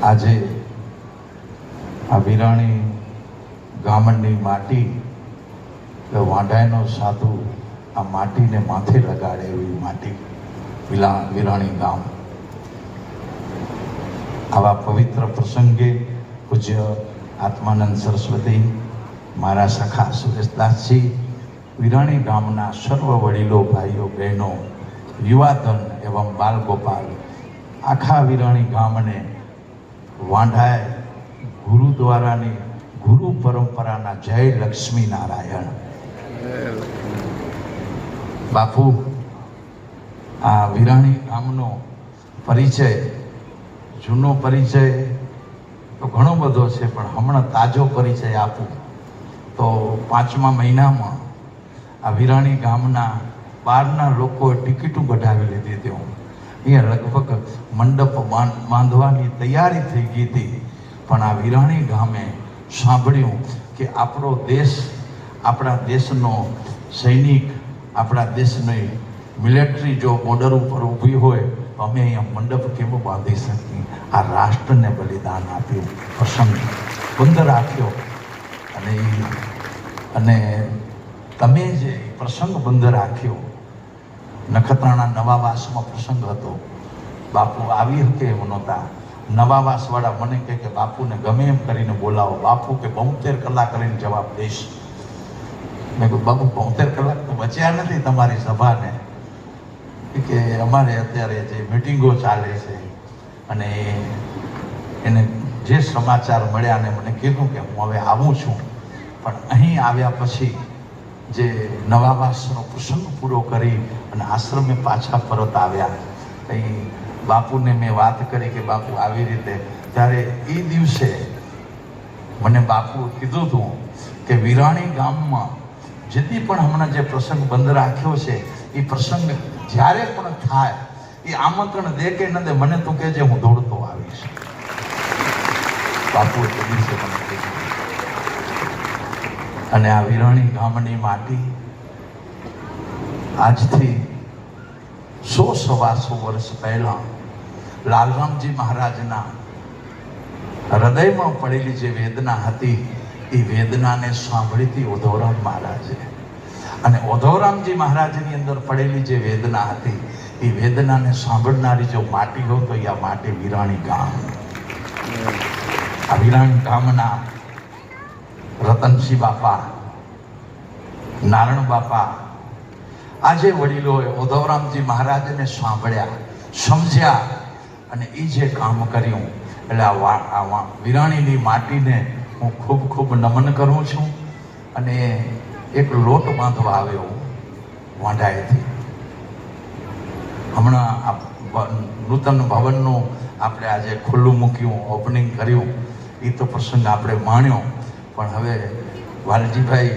આજે આ વિરાણી ગામની માટી વાંઢાઈનો સાધુ આ માટીને માથે લગાડે એવી માટી વિરાણી ગામ. આવા પવિત્ર પ્રસંગે પૂજ્ય આત્માનંદ સરસ્વતી, મારા સખા સુરેશદાસજી, વિરાણી ગામના સર્વ વડીલો, ભાઈઓ, બહેનો, યુવાધન એવં બાલગોપાલ, આખા વિરાણી ગામને વાંઢાય ગુરુદ્વારાની ગુરુ પરંપરાના જય લક્ષ્મી નારાયણ. બાપુ, આ વિરાણી ગામનો પરિચય, જૂનો પરિચય તો ઘણો બધો છે, પણ હમણાં તાજો પરિચય આપું તો 5મા મહિનામાં આ વિરાણી ગામના બહારના લોકોએ ટિકિટો કઢાવી લીધી હતી. અહીંયા લગભગ મંડપ બાંધવાની તૈયારી થઈ ગઈ હતી, પણ આ વિરાણી ગામે સાંભળ્યું કે આપણો દેશ, આપણા દેશનો સૈનિક, આપણા દેશની મિલિટરી જો બોર્ડર ઉપર ઊભી હોય તો અમે અહીંયા મંડપ કેમ બાંધી શકીએ? આ રાષ્ટ્રને બલિદાન આપ્યું, પ્રસંગ બંધ રાખ્યો. અને તમે જે પ્રસંગ બંધ રાખ્યો, નખત્રાણા નવાવાસમાં પ્રસંગ હતો, બાપુ આવી શકે એમ નહોતા. નવાવાસવાળા મને કહે કે બાપુને ગમે એમ કરીને બોલાવો. બાપુ કે 72 કલાક કરીને જવાબ દઈશ. મેં કહ્યું બાપુ 72 કલાક તો બચ્યા નથી તમારી સભાને, કે અમારે અત્યારે જે મિટિંગો ચાલે છે અને એને જે સમાચાર મળ્યા ને મને કીધું કે હું હવે આવું છું. પણ અહીં આવ્યા પછી જે નવાવાસનો પ્રસંગ પૂરો કરી અને આશ્રમે પાછા પરત આવ્યા, અહીં બાપુને મેં વાત કરી કે બાપુ આવી રીતે, ત્યારે એ દિવસે મને બાપુ કીધું હતું કે વિરાણી ગામમાં જેથી પણ હમણાં જે પ્રસંગ બંધ રાખ્યો છે એ પ્રસંગ જ્યારે પણ થાય એ આમંત્રણ દે કે ન દે, મને તું કહેજે, હું દોડતો આવીશ. બાપુ એ દિવસે મને કીધું. અને આ વિરાણી ગામની માટી આજથી 100-125 વર્ષ પહેલા લાલરામજી મહારાજના હૃદયમાં પડેલી જે વેદના હતી એ વેદનાને સાંભળી હતી ઉધોરામ મહારાજે. અને ઉધોરામજી મહારાજની અંદર પડેલી જે વેદના હતી એ વેદનાને સાંભળનારી જો માટી હોય તો આ માટી વિરાણી ગામ. આ વિરાણી ગામના રતનસિંહ બાપા, નારણ બાપા, આજે વડીલોએ ઉધોરામજી મહારાજને સાંભળ્યા, સમજ્યા અને એ જે કામ કર્યું. એટલે આ વિરાણીની માટીને હું ખૂબ ખૂબ નમન કરું છું. અને એક લોટ બાંધવા આવ્યો વાંઢાએથી. હમણાં આ નૂતન ભવનનું આપણે આજે ખુલ્લું મૂક્યું, ઓપનિંગ કર્યું, એ તો પ્રસંગ આપણે માણ્યો. પણ હવે વાલજીભાઈ,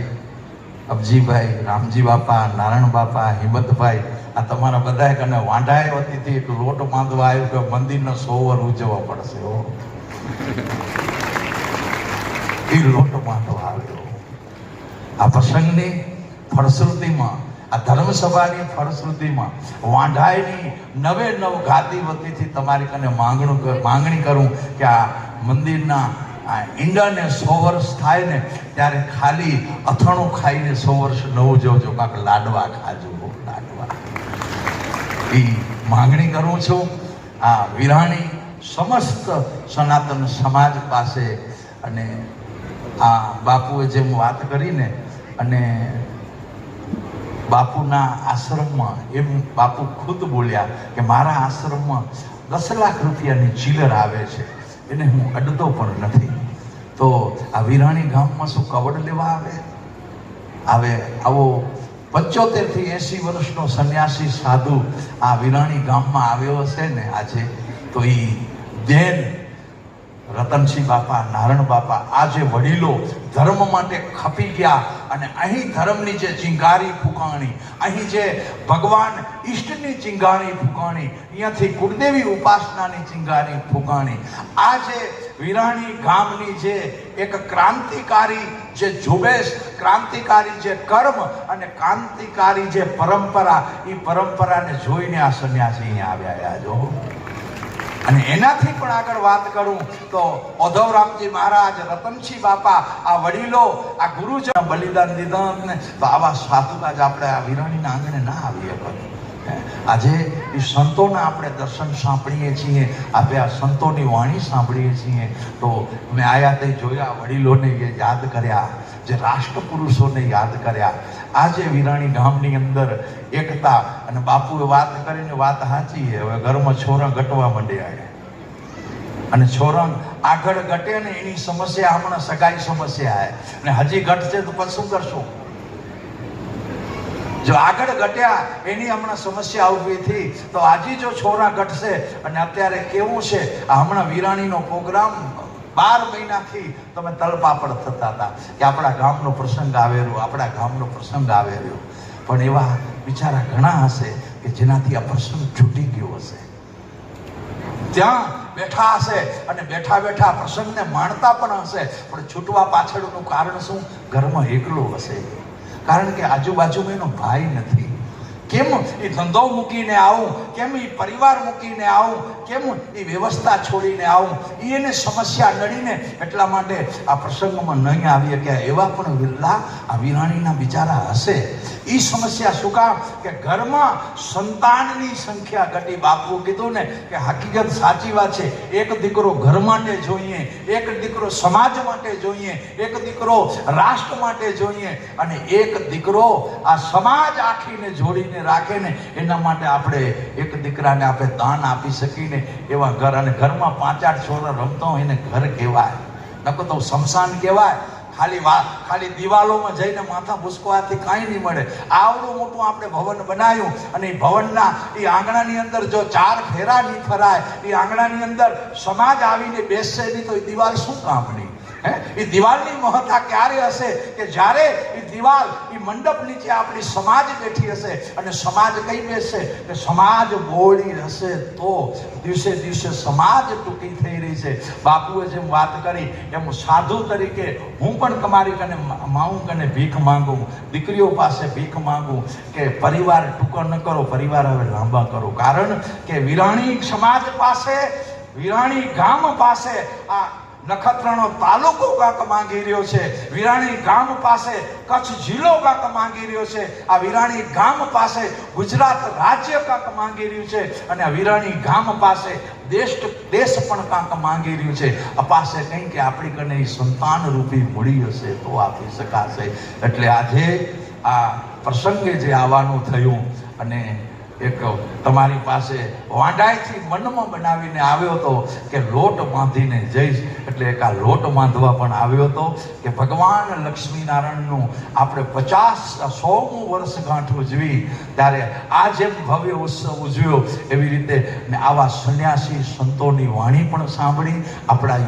અબજીભાઈ, રામજી બાપા, નારાયણ બાપા, હિંમતભાઈ, આ તમારા બધા કને વાંઢાએ વતીથી એક લોટ બાંધવા આવ્યો કે મંદિરનો 100 વર્ષ ઉજવવા પડશે. એ લોટ બાંધવા આવ્યો. આ પ્રસંગની ફળશ્રુતિમાં, આ ધર્મસભાની ફળશ્રુતિમાં વાંઢાઈની 99 ગાદી વતીથી તમારી કને માંગણી કરું કે આ મંદિરના આ ઈંડાને 100 વર્ષ થાય ને ત્યારે ખાલી અથાણું ખાઈને 100 વર્ષ ન ઉજવજો, કાંક લાડવા ખાજો, લાડવા. એ માંગણી કરું છું. આ વિરાણી સમસ્ત સનાતન સમાજ પાસે. અને આ બાપુએ જેમ વાત કરીને અને બાપુના આશ્રમમાં એમ બાપુ ખુદ બોલ્યા કે મારા આશ્રમમાં 10 લાખ રૂપિયાની ચીલર આવે છે, એને હું અડતો પણ નથી. તો આ વિરાણી ગામમાં શું કવડ લેવા આવે? આવો 75 થી 80 વર્ષનો સંન્યાસી સાધુ આ વિરાણી ગામમાં આવ્યો હશે ને આજે, તો એ બેન રતનસિંહ બાપા, નારણ બાપા, આ જે વડીલો ધર્મ માટે ખપી ગયા, અને અહીં ધર્મની જે ચિંગારી ફૂંકાણી, અહીં જે ભગવાન ઈષ્ટની ચિંગારી ફૂંકાણી, અહીંયાથી કુળદેવી ઉપાસનાની ચિંગારી ફૂંકાણી, આ જે વિરાણી ગામની જે એક ક્રાંતિકારી જે ઝુંબેશ, ક્રાંતિકારી જે કર્મ અને ક્રાંતિકારી જે પરંપરા, એ પરંપરાને જોઈને આ સંન્યાસી અહીંયા આવ્યા જો. અને એનાથી પણ આગળ વાત કરું તો ઓધવરામજી મહારાજ, રતનસિંહ બાપા, આ વડીલો, આ ગુરુજન બલિદાન દીધા ને, તો આવા સાધુતા જ આપણે આ વિરાણીના આંગણે ના આવીએ. આજે એ સંતોના આપણે દર્શન સાંભળીએ છીએ, આપણે આ સંતોની વાણી સાંભળીએ છીએ, તો મેં આયા તે જોયા, વડીલોને યાદ કર્યા, જે રાષ્ટ્રપુરુષોને યાદ કર્યા. આજે વિરાણી ગામની અંદર એકતા, અને બાપુએ વાત કરીને વાત સાચી છે. હવે ઘરમાં છોરા ઘટવા માંડ્યા, અને છોરા આગળ ઘટે ને એની સમસ્યા હમણાં સગાઈ સમસ્યા છે, અને હજી ઘટશે તો પછી શું કરશું? જો આગળ ઘટ્યા એની હમણાં સમસ્યા ઊભી થઈ, તો આજે જો છોરા ઘટશે. અને અત્યારે કેવું છે, આ હમણાં વિરાણીનો પ્રોગ્રામ 12 મહિનાથી તમે તલપાપડ થતા હતા કે આપણા ગામનો પ્રસંગ આવેલો, આપણા ગામનો પ્રસંગ આવેલો. પણ એવા બિચારા ઘણા હશે કે જેનાથી આ પ્રસંગ છૂટી ગયો હશે, ત્યાં બેઠા હશે અને બેઠા બેઠા પ્રસંગને માણતા પણ હશે, પણ છૂટવા પાછળનું કારણ શું? ઘરમાં એકલો હશે, કારણ કે આજુબાજુમાં એનો ભાઈ નથી. કેમ એ ધંધો મૂકીને આવું, કેમ એ પરિવાર મૂકીને આવું, કેમ એ વ્યવસ્થા છોડીને આવું, એને સમસ્યા નડીને એટલા માટે આ પ્રસંગમાં નહીં આવી કે એવા પણ વિરલા આ વિરાણીના બિચારા હશે. એ સમસ્યા શું કામ? કે ઘરમાં સંતાનની સંખ્યા ઘટી. બાપુ કીધું ને કે હકીકત સાચી વાત છે. એક દીકરો ઘર માટે જોઈએ, એક દીકરો સમાજ માટે જોઈએ, એક દીકરો રાષ્ટ્ર માટે જોઈએ, અને એક દીકરો આ સમાજ આખીને જોડીને રાખે ને, એના માટે આપણે એક દીકરાને આપણે દાન આપી શકીને એવા ઘર. અને ઘરમાં 5-8 છોરા રમતો હોય એને ઘર કહેવાય, નકો તો શમશાન કહેવાય. ખાલી દિવાલોમાં જઈને માથા ભૂસકવાથી કાંઈ નહીં મળે. આવડું મોટું આપણે ભવન બનાવ્યું, અને એ ભવનના એ આંગણાની અંદર જો 4 ફેરા નહીં ફરાય, એ આંગણાની અંદર સમાજ આવીને બેસશે નહીં, તો એ દિવાલ શું કામની? એ દિવાલની મહત્તા ક્યારે હશે? કે જ્યારે એ દિવાલ, એ મંડપ નીચે આપણી સમાજ બેઠી હશે, અને સમાજ કઈ બેસશે? કે સમાજ બોળી હશે તો દિવસે દિવસે સમાજ ટૂંકી થઈ રહી છે. બાપુએ જેમ વાત કરી એમ સાધુ તરીકે હું પણ તમારી કને માઉં કને ભીખ માંગું, દીકરીઓ પાસે ભીખ માંગું કે પરિવાર ટૂંકો ન કરો, પરિવાર હવે લાંબા કરો. કારણ કે વિરાણી સમાજ પાસે, વિરાણી ગામ પાસે આ નખત્રાણો તાલુકો કાંક માંગી રહ્યો છે, વિરાણી ગામ પાસે કચ્છ જિલ્લો કાંક માંગી રહ્યો છે, આ વિરાણી ગામ પાસે ગુજરાત રાજ્ય કાંક માંગી રહ્યું છે, અને આ વિરાણી ગામ પાસે દેશ પણ કાંક માંગી રહ્યું છે. અપાશે કંઈ કે આપણી કને સંતાન રૂપી મૂડી હશે તો આપી શકાશે. એટલે આજે આ પ્રસંગે જે આવવાનું થયું, અને એક તમારી પાસે વાંઢાઈથી મનમાં બનાવીને આવ્યો હતો કે લોટ બાંધીને જઈશ, એટલે એક આ લોટ બાંધવા પણ આવ્યો હતો કે ભગવાન લક્ષ્મીનારાયણનું આપણે 100મું વર્ષગાંઠ ઉજવી, ત્યારે આ જેમ ભવ્ય ઉત્સવ ઉજવ્યો એવી રીતે આવા સંન્યાસી સંતોની વાણી પણ સાંભળી. આપણા